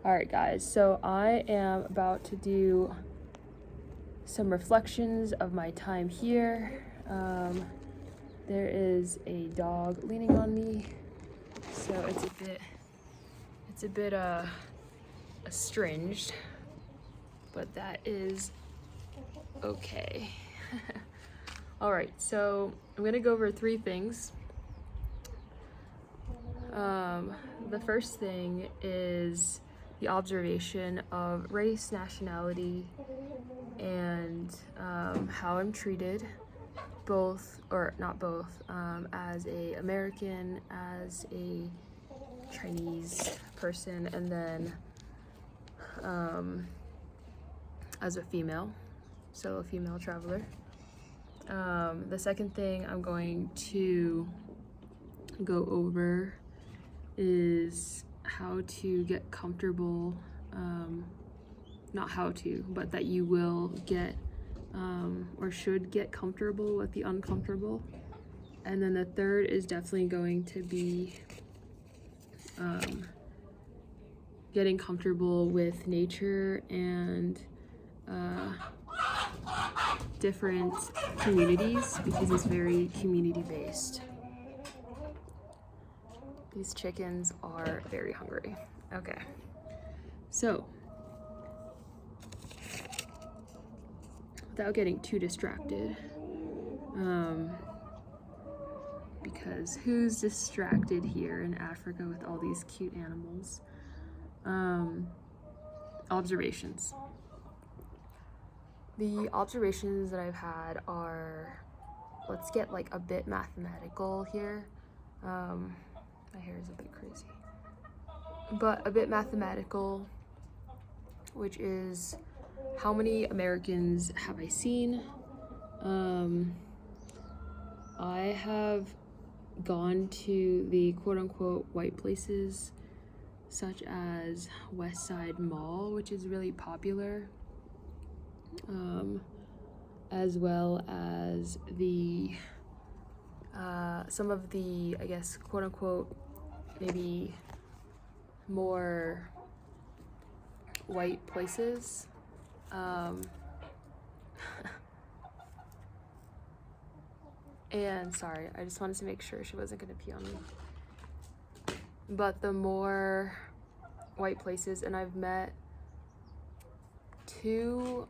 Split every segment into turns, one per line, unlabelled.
Alright guys, so I am about to do some reflections of my time here. There is a dog leaning on me, so it's a bit estranged, but that is okay. Alright, so I'm gonna go over 3 things. The first thing is the observation of race, nationality, and how I'm treated, as a American, as a Chinese person, and then as a female, so a female traveler. The second thing I'm going to go over is how to get comfortable, not how to, but that you will get or should get comfortable with the uncomfortable. And then the third is definitely going to be getting comfortable with nature and different communities, because it's very community based. These chickens are very hungry. Okay, so without getting too distracted, because who's distracted here in Africa with all these cute animals? Observations. The observations that I've had are, let's get like a bit mathematical here. My hair is a bit crazy, but a bit mathematical, which is how many Americans have I seen? I have gone to the quote-unquote white places, such as West Side Mall, which is really popular, as well as the some of the, I guess, quote-unquote maybe more white places. And sorry, I just wanted to make sure she wasn't gonna pee on me. But the more white places, and I've met 2,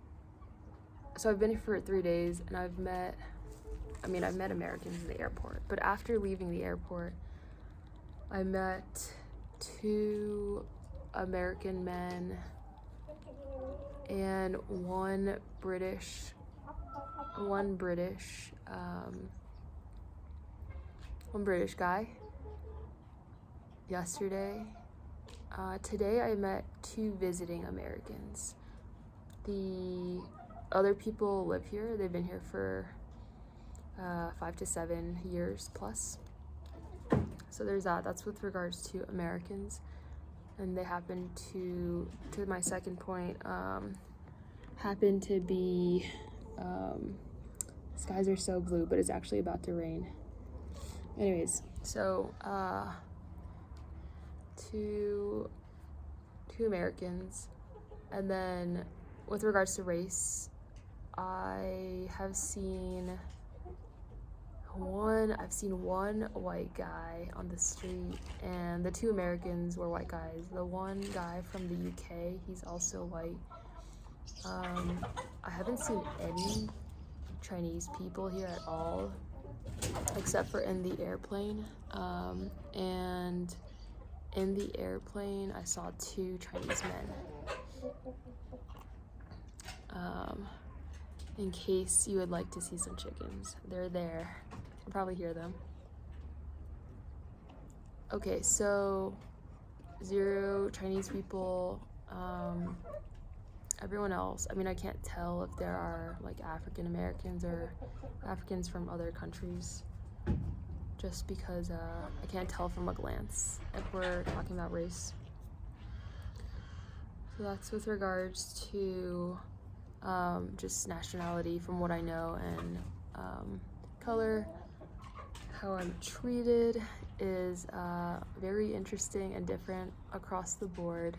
so I've been here for 3 days, and I've met Americans in the airport, but after leaving the airport, I met 2 American men and one British guy yesterday. Today I met 2 visiting Americans. The other people live here. They've been here for 5 to 7 years plus. So there's that. That's with regards to Americans. And they happen to my second point, happen to be, skies are so blue, but it's actually about to rain. Anyways, so two Americans. And then with regards to race, I have seen one white guy on the street, and the 2 Americans were white guys. The one guy from the UK, he's also white. I haven't seen any Chinese people here at all, except for in the airplane. And in the airplane, I saw 2 Chinese men. In case you would like to see some chickens, they're there. You can probably hear them. Okay, so 0 Chinese people. Everyone else, I mean, I can't tell if there are like African Americans or Africans from other countries, just because I can't tell from a glance if we're talking about race. So that's with regards to just nationality from what I know, and color. How I'm treated is very interesting and different across the board.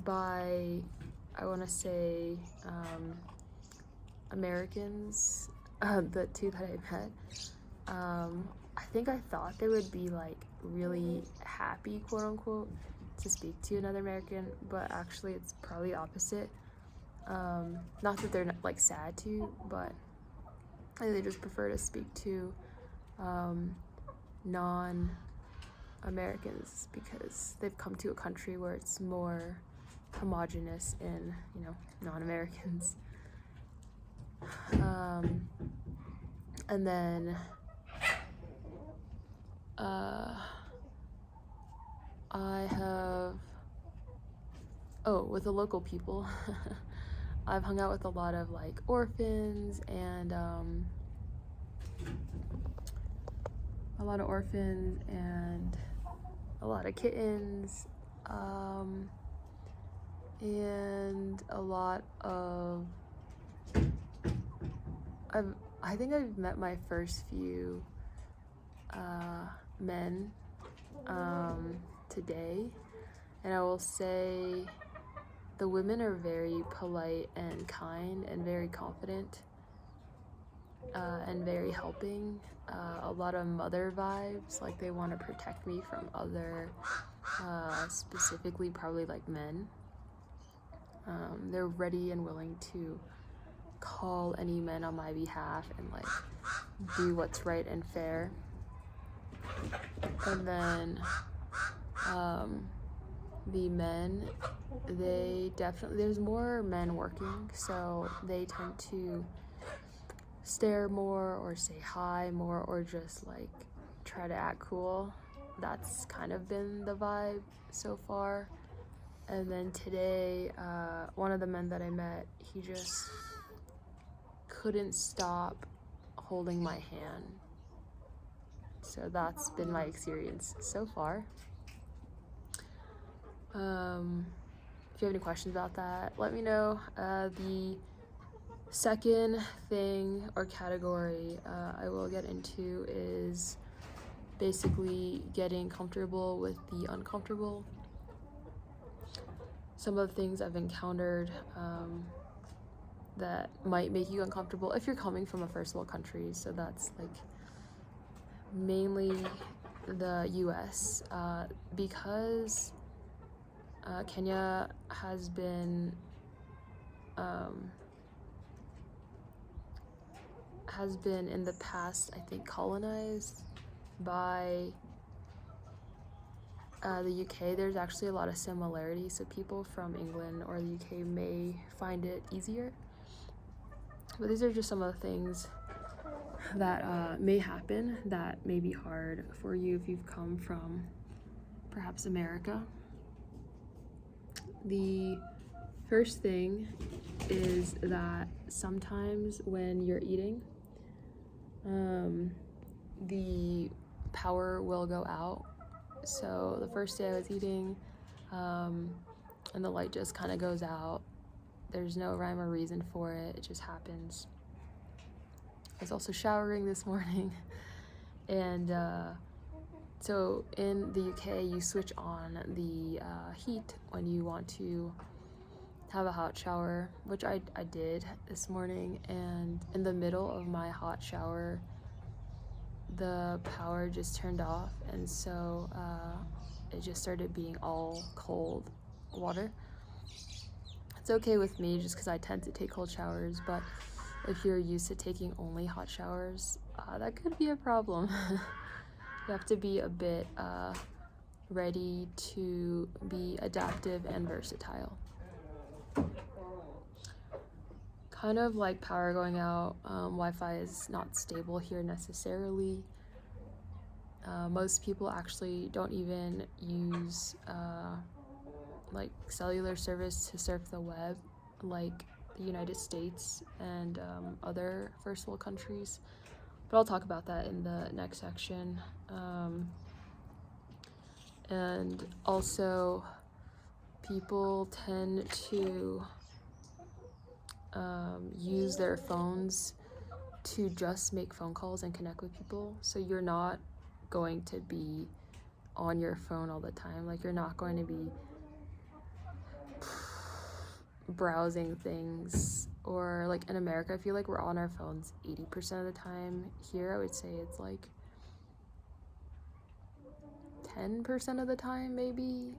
by, I want to say, Americans, the two that I met, I think I thought they would be like really happy, quote unquote, to speak to another American, but actually it's probably opposite. Not that they're not, like, sad to, but I think they just prefer to speak to non-Americans because they've come to a country where it's more homogenous in, non-Americans. And then I have, with the local people, I've hung out with a lot of like orphans and a lot of kittens, and a lot of, I think I've met my first few men today, and I will say the women are very polite and kind and very confident and very helping. A lot of mother vibes, like they want to protect me from other, specifically probably like men. They're ready and willing to call any men on my behalf and like do what's right and fair. And then the men, there's more men working, so they tend to stare more or say hi more or just like try to act cool. That's kind of been the vibe so far. And then today, one of the men that I met, he just couldn't stop holding my hand. So that's been my experience so far. If you have any questions about that, let me know. The second thing or category I will get into is basically getting comfortable with the uncomfortable. Some of the things I've encountered that might make you uncomfortable if you're coming from a first world country. So that's like mainly the US, because Kenya has been in the past, I think, colonized by the UK. There's actually a lot of similarities, so people from England or the UK may find it easier. But these are just some of the things that may happen that may be hard for you if you've come from perhaps America. The first thing is that sometimes when you're eating, the power will go out. So the first day I was eating, and the light just kind of goes out. There's no rhyme or reason for it. It just happens. I was also showering this morning, and so in the UK, you switch on the heat when you want to have a hot shower, which I did this morning, and in the middle of my hot shower, the power just turned off, and so it just started being all cold water. It's okay with me just because I tend to take cold showers, but if you're used to taking only hot showers, that could be a problem. You have to be a bit ready to be adaptive and versatile. Kind of like power going out, Wi-Fi is not stable here necessarily. Most people actually don't even use like cellular service to surf the web like the United States and other first world countries, but I'll talk about that in the next section. And also people tend to use their phones to just make phone calls and connect with people, so you're not going to be on your phone all the time. Like, you're not going to be browsing things, or like in America, I feel like we're on our phones 80% of the time. Here, I would say it's like 10% of the time, maybe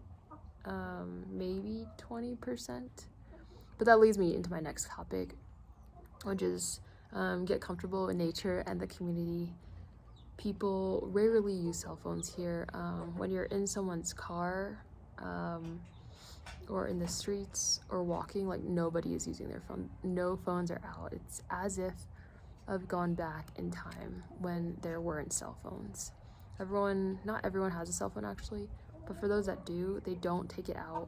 20%. But that leads me into my next topic, which is get comfortable in nature and the community. People rarely use cell phones here. When you're in someone's car, or in the streets or walking, like nobody is using their phone. No phones are out. It's as if I've gone back in time when there weren't cell phones. Not everyone has a cell phone actually, but for those that do, they don't take it out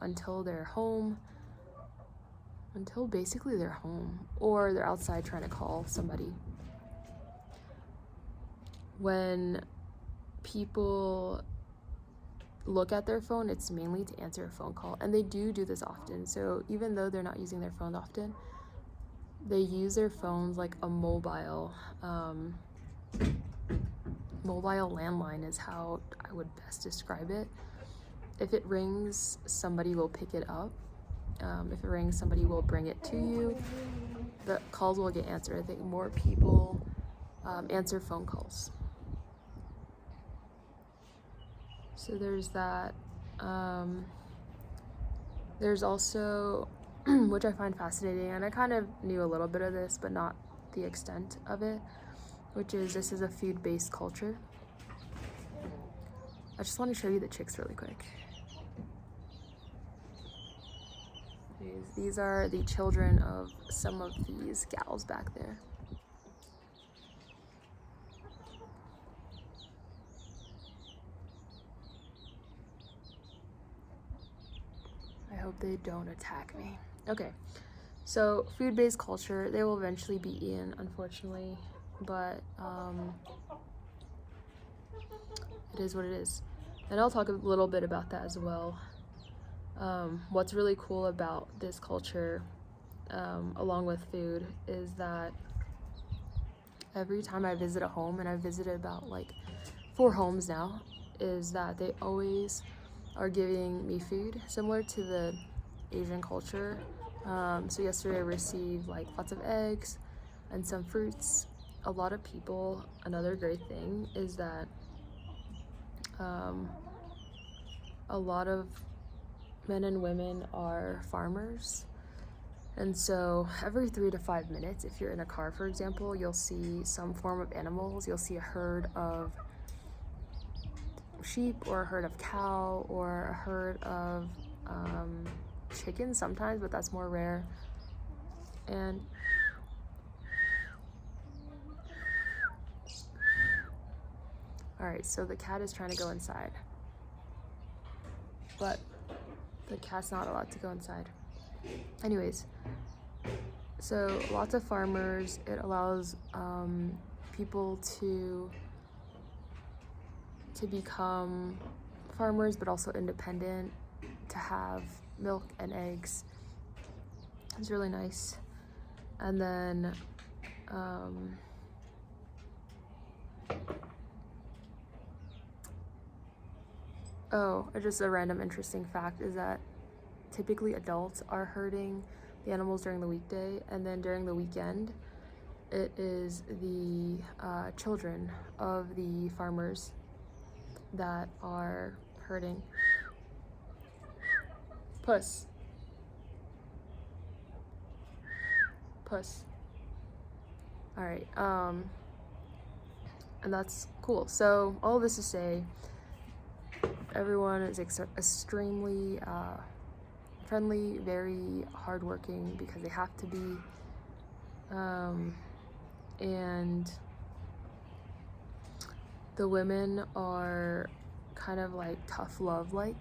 until they're home, until basically they're home, or they're outside trying to call somebody. When people look at their phone, it's mainly to answer a phone call, and they do this often. So even though they're not using their phone often, they use their phones like a mobile landline is how I would best describe it. If it rings, somebody will pick it up. If it rings, somebody will bring it to you. The calls will get answered. I think more people answer phone calls. So there's that. There's also, which I find fascinating, and I kind of knew a little bit of this, but not the extent of it, which is this is a food-based culture. I just want to show you the chicks really quick. These are the children of some of these gals back there. I hope they don't attack me. Okay, so food-based culture, they will eventually be eaten, unfortunately, but it is what it is. And I'll talk a little bit about that as well. What's really cool about this culture, along with food, is that every time I visit a home, and I've visited about like 4 homes now, is that they always are giving me food, similar to the Asian culture. So yesterday I received like lots of eggs and some fruits. A lot of people, another great thing is that a lot of men and women are farmers. And so every 3 to 5 minutes, if you're in a car, for example, you'll see some form of animals. You'll see a herd of sheep, or a herd of cow, or a herd of chickens sometimes, but that's more rare. And all right, so the cat is trying to go inside, but the cat's not allowed to go inside. Anyways, so lots of farmers. It allows people to become farmers, but also independent, to have milk and eggs. It's really nice. And then just a random interesting fact is that typically adults are herding the animals during the weekday, and then during the weekend it is the children of the farmers that are herding. Puss. All right, and that's cool. So all this to say, everyone is extremely friendly, very hardworking, because they have to be, and the women are kind of like tough love like,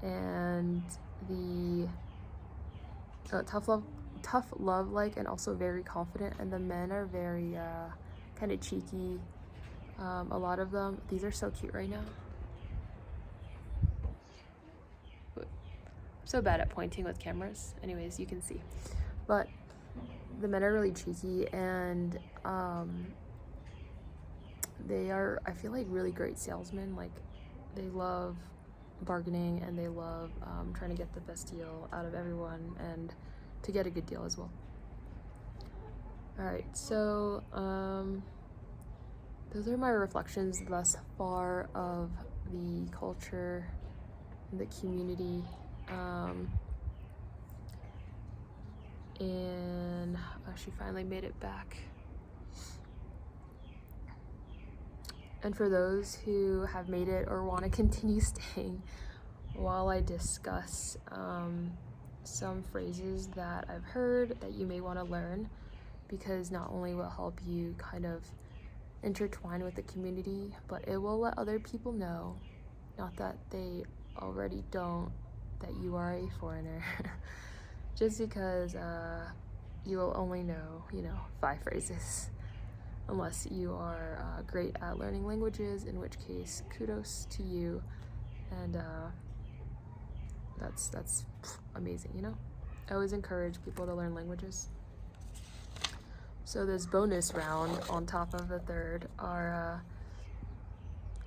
and the tough love like, and also very confident, and the men are very kind of cheeky. A lot of them, these are so cute right now. So bad at pointing with cameras. Anyways, you can see, but the men are really cheeky, and they are, I feel like, really great salesmen. Like, they love bargaining, and they love trying to get the best deal out of everyone and to get a good deal as well. All right, so those are my reflections thus far of the culture, the community, and she finally made it back. And for those who have made it or want to continue staying, while I discuss some phrases that I've heard that you may want to learn, because not only will help you kind of intertwine with the community, but it will let other people know, not that they already don't, that you are a foreigner. Just because you will only know, 5 phrases. Unless you are great at learning languages, in which case kudos to you, and that's amazing. I always encourage people to learn languages. So this bonus round on top of the third are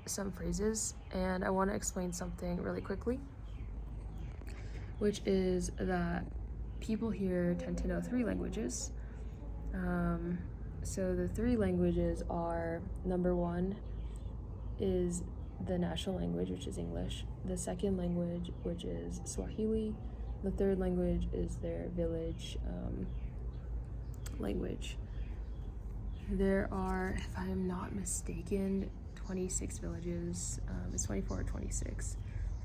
some phrases, and I want to explain something really quickly, which is that people here tend to know 3 languages. So the 3 languages are, number 1 is the national language, which is English. The second language, which is Swahili. The third language is their village language. There are, if I am not mistaken, 26 villages. It's 24 or 26.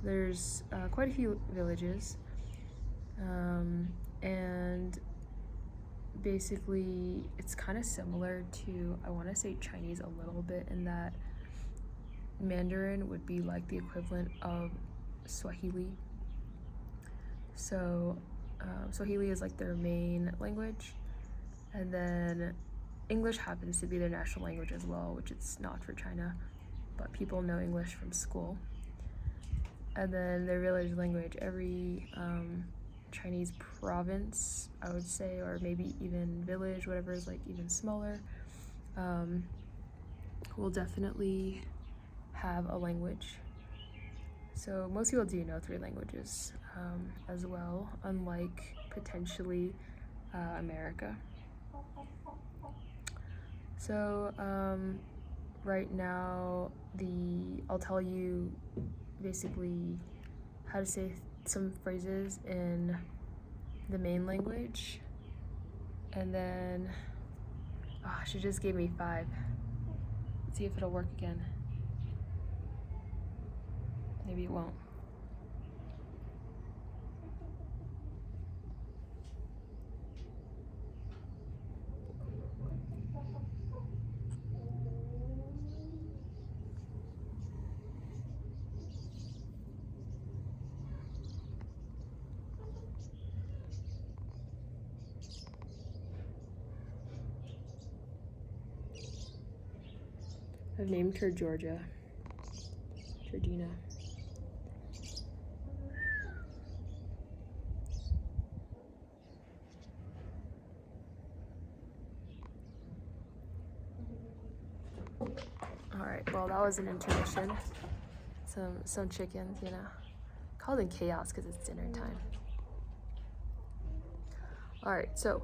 There's quite a few villages. And basically it's kind of similar to, I want to say, Chinese a little bit, in that Mandarin would be like the equivalent of Swahili. So Swahili is like their main language, and then English happens to be their national language as well, which it's not for China, but people know English from school. And then their village language, every Chinese province, I would say, or maybe even village, whatever is like even smaller, will definitely have a language. So most people do know 3 languages as well, unlike potentially America. So right now, I'll tell you basically how to say some phrases in the main language, and then she just gave me 5. Let's see if it'll work again. Maybe it won't. I've named her Georgina. Alright, well, that was an intermission. Some chickens, Called in chaos because it's dinner time. Alright, so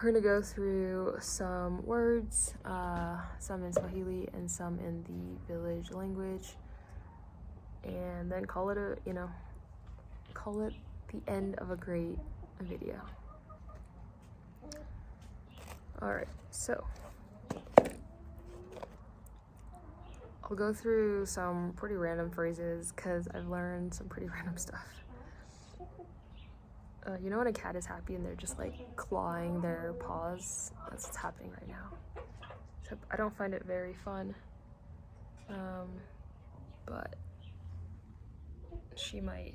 we're gonna go through some words, some in Swahili and some in the village language, and then call it the end of a great video. Alright, so I'll go through some pretty random phrases because I've learned some pretty random stuff. You know when a cat is happy and they're just like clawing their paws? That's what's happening right now. So I don't find it very fun, but she might.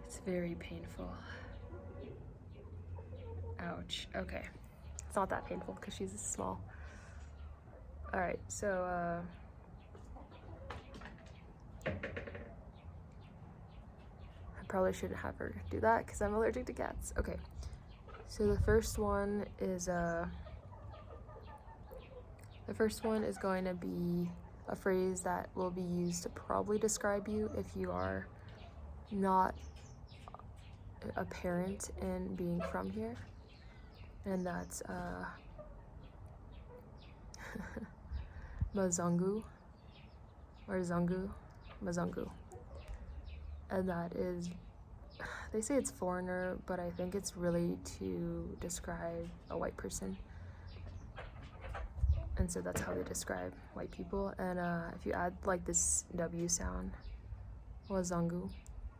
It's very painful. Ouch. Okay. It's not that painful because she's small. Alright, so I probably shouldn't have her do that because I'm allergic to cats. Okay, so the first one is The first one is going to be a phrase that will be used to probably describe you if you are not apparent in being from here, and that's mazungu or zungu, mazungu, and that is, they say it's foreigner, but I think it's really to describe a white person, and so that's how they describe white people. And if you add like this W sound, wazungu,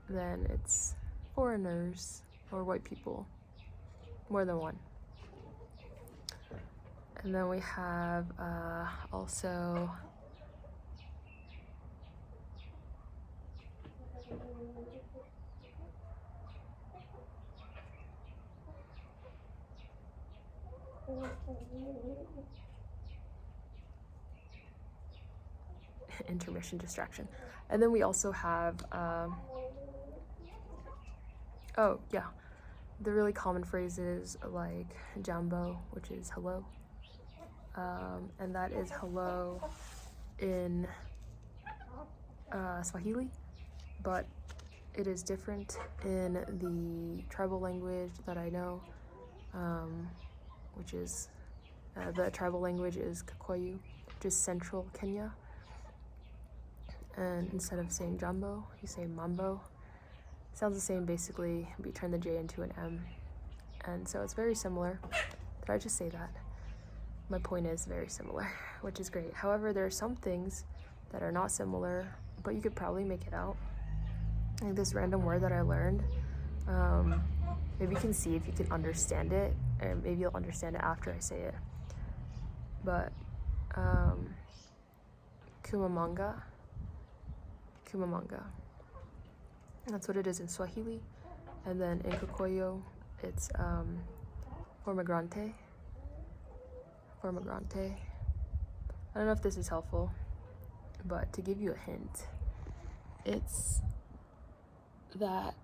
then it's foreigners or white people, more than one. And then we have also intermission distraction. And then we also have oh yeah, the really common phrases like jambo, which is hello, and that is hello in Swahili, but it is different in the tribal language that I know, which is the tribal language is Kikuyu, which is central Kenya. And instead of saying jambo, you say mambo. Sounds the same basically, but you turn the J into an M. And so it's very similar. Did I just say that? My point is very similar, which is great. However, there are some things that are not similar, but you could probably make it out. Like this random word that I learned, maybe you can see if you can understand it, or maybe you'll understand it after I say it. But kumamanga, that's what it is in Swahili. And then in Kikuyu, it's formagrante. I don't know if this is helpful, but to give you a hint, it's that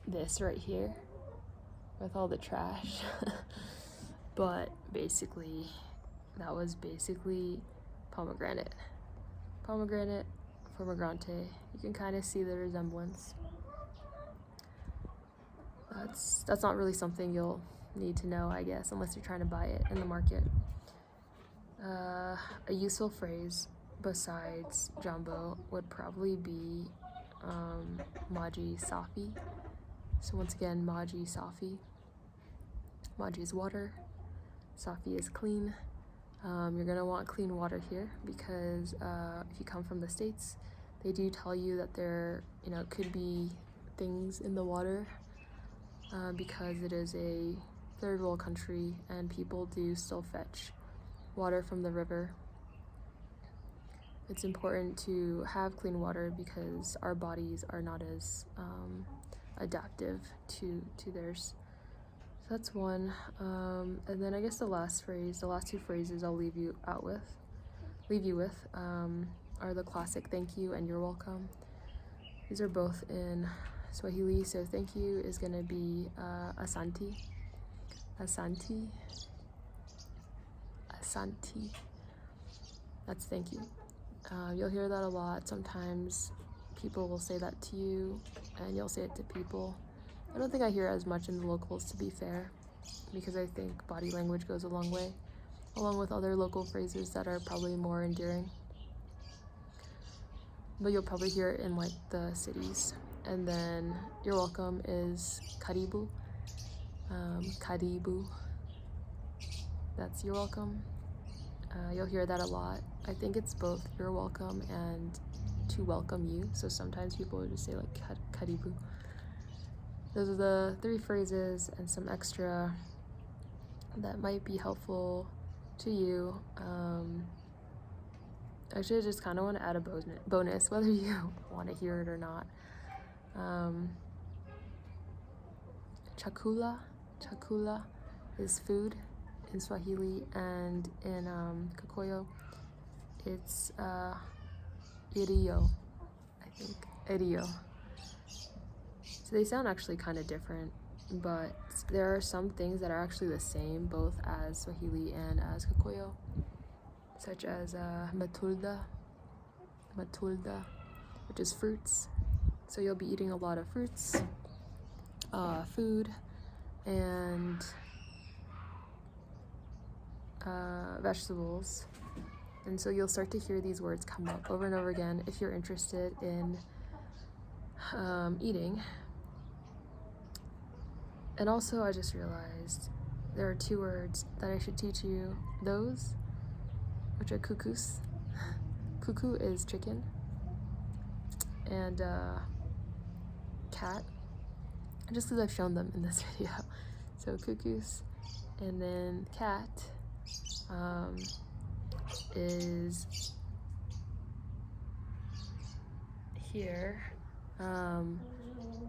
this right here with all the trash. But basically, that was basically pomegranate, formagrante. You can kind of see the resemblance. That's not really something you'll need to know, I guess, unless you're trying to buy it in the market. A useful phrase besides jumbo would probably be maji safi. So once again, maji safi. Maji is water, safi is clean. You're gonna want clean water here because if you come from the States, they do tell you that there, could be things in the water because it is a third world country and people do still fetch water from the river. It's important to have clean water because our bodies are not as adaptive to theirs. So that's one. And then I guess the last two phrases I'll leave you with are the classic thank you and you're welcome. These are both in Swahili, so thank you is gonna be asante. That's thank you. You'll hear that a lot. Sometimes people will say that to you and you'll say it to people. I don't think I hear it as much in the locals, to be fair, because I think body language goes a long way, along with other local phrases that are probably more endearing. But you'll probably hear it in like the cities. And then you're welcome is karibu. Karibu. That's you're welcome. You'll hear that a lot. I think it's both you're welcome and to welcome you. So sometimes people will just say like karibu. Those are the 3 phrases and some extra that might be helpful to you. Actually, I just kind of want to add a bonus, whether you want to hear it or not. Chakula is food in Swahili, and in Kikuyu, it's irio, I think. Irio. So they sound actually kind of different. but there are some things that are actually the same both as Swahili and as Kikuyu, such as matulda, which is fruits. So you'll be eating a lot of fruits, food, and vegetables. And so you'll start to hear these words come up over and over again if you're interested in eating. And also, I just realized there are 2 words that I should teach you. Those, which are cuckoos. Cuckoo is chicken, and cat, just because I've shown them in this video. So cuckoos, and then cat is here.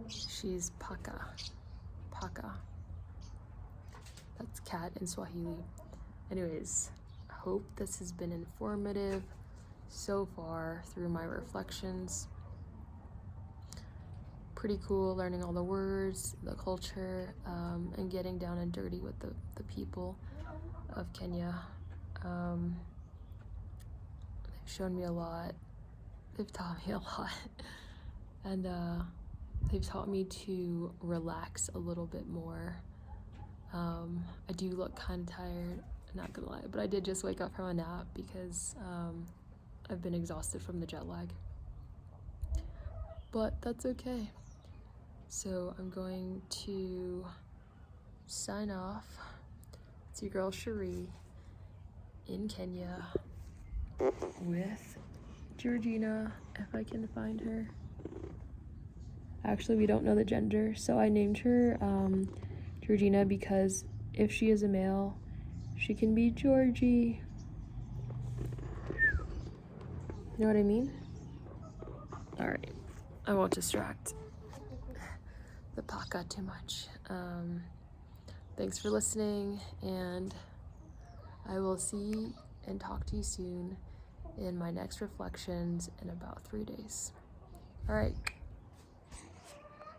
She's paka. That's cat in Swahili. Anyways, I hope this has been informative so far through my reflections. Pretty cool learning all the words, the culture, and getting down and dirty with the people of Kenya. They've shown me a lot. They've taught me a lot. And they've taught me to relax a little bit more. I do look kind of tired, not gonna lie, but I did just wake up from a nap because I've been exhausted from the jet lag. But that's okay. So I'm going to sign off. It's your girl Cherie in Kenya with Georgina, if I can find her. Actually, we don't know the gender, so I named her Georgina because if she is a male, she can be Georgie. You know what I mean? Alright, I won't distract the paka too much. Thanks for listening, and I will see and talk to you soon in my next reflections in about 3 days. Alright.